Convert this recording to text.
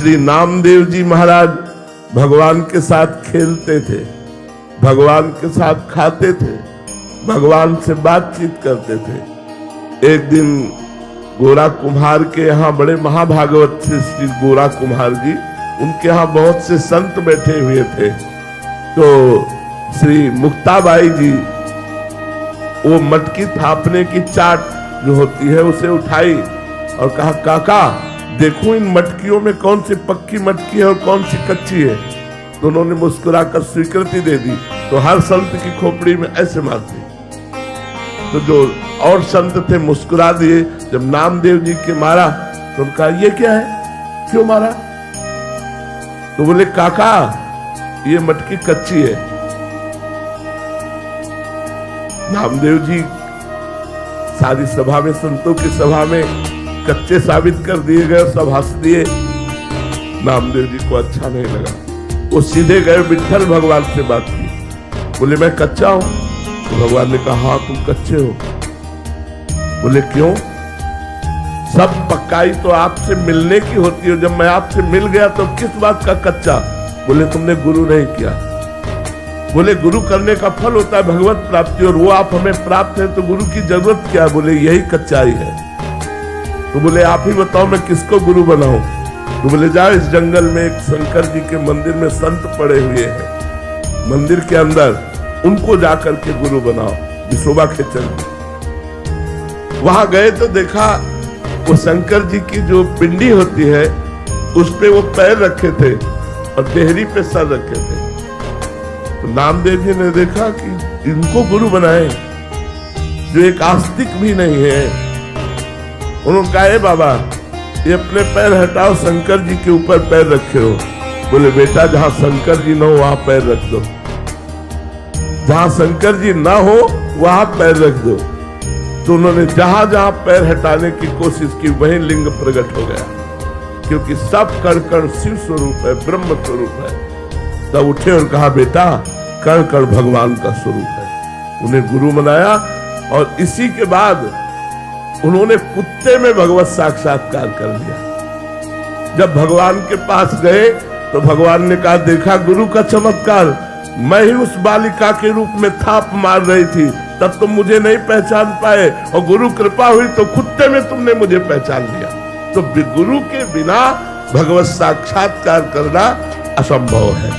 श्री नामदेव जी महाराज भगवान के साथ खेलते थे, भगवान के साथ खाते थे, भगवान से बातचीत करते थे। एक दिन गोरा कुम्हार के यहाँ, बड़े महाभागवत थे श्री गोरा कुम्हार जी, उनके यहाँ बहुत से संत बैठे हुए थे। तो श्री मुक्ताबाई जी वो मटकी थापने की चाट जो होती है उसे उठाई और कहा, काका देखो इन मटकियों में कौन सी पक्की मटकी है और कौन सी कच्ची है। तो उन्होंने मुस्कुराकर स्वीकृति दे दी। तो हर संत की खोपड़ी में ऐसे मारती। तो जो और संत थे मुस्कुरा दिए। जब नामदेव जी के मारा तो उनका ये क्या है, क्यों मारा? तो बोले, काका ये मटकी कच्ची है। नामदेव जी सारी सभा में, संतों की सभा में कच्चे साबित कर दिए गए, सब हंस दिए। नामदेव जी को अच्छा नहीं लगा। वो सीधे गए विट्ठल भगवान से बात की। बोले, मैं कच्चा हूं? तो भगवान ने कहा, हाँ तुम कच्चे हो। बोले, क्यों? सब पक्काई तो आपसे मिलने की होती है, जब मैं आपसे मिल गया तो किस बात का कच्चा? बोले, तुमने गुरु नहीं किया। बोले, गुरु करने का फल होता है भगवत प्राप्ति, और वो आप हमें प्राप्त है तो गुरु की जरूरत क्या? बोले, यही कच्चाई है। तो बोले, आप ही बताओ मैं किसको गुरु बनाऊं? तो बोले, जाओ इस जंगल में एक शंकर जी के मंदिर में संत पड़े हुए हैं, मंदिर के अंदर, उनको जाकर के गुरु बनाओ। विशोबा खेचर वहां गए तो देखा वो शंकर जी की जो पिंडी होती है उस पे वो पैर रखे थे और देहरी पे सर रखे थे। तो नामदेव जी ने देखा कि इनको गुरु बनाए जो एक आस्तिक भी नहीं है। उन्होंने कहा, बाबा ये अपने पैर हटाओ, शंकर जी के ऊपर पैर रखे हो। बोले, बेटा जहां शंकर जी ना हो वहां पैर रख दो, जहां शंकर जी ना हो वहां पैर रख दो। तो उन्होंने जहां जहां पैर हटाने की कोशिश की वहीं लिंग प्रकट हो गया, क्योंकि सब कण कण शिव स्वरूप है, ब्रह्म स्वरूप है। तब उठे और कहा, बेटा कण कण भगवान का स्वरूप है। उन्हें गुरु बनाया और इसी के बाद उन्होंने कुत्ते में भगवत साक्षात्कार कर लिया। जब भगवान के पास गए तो भगवान ने कहा, देखा गुरु का चमत्कार, मैं ही उस बालिका के रूप में थाप मार रही थी, तब तुम मुझे नहीं पहचान पाए, और गुरु कृपा हुई तो कुत्ते में तुमने मुझे पहचान लिया। तो गुरु के बिना भगवत साक्षात्कार करना असंभव है।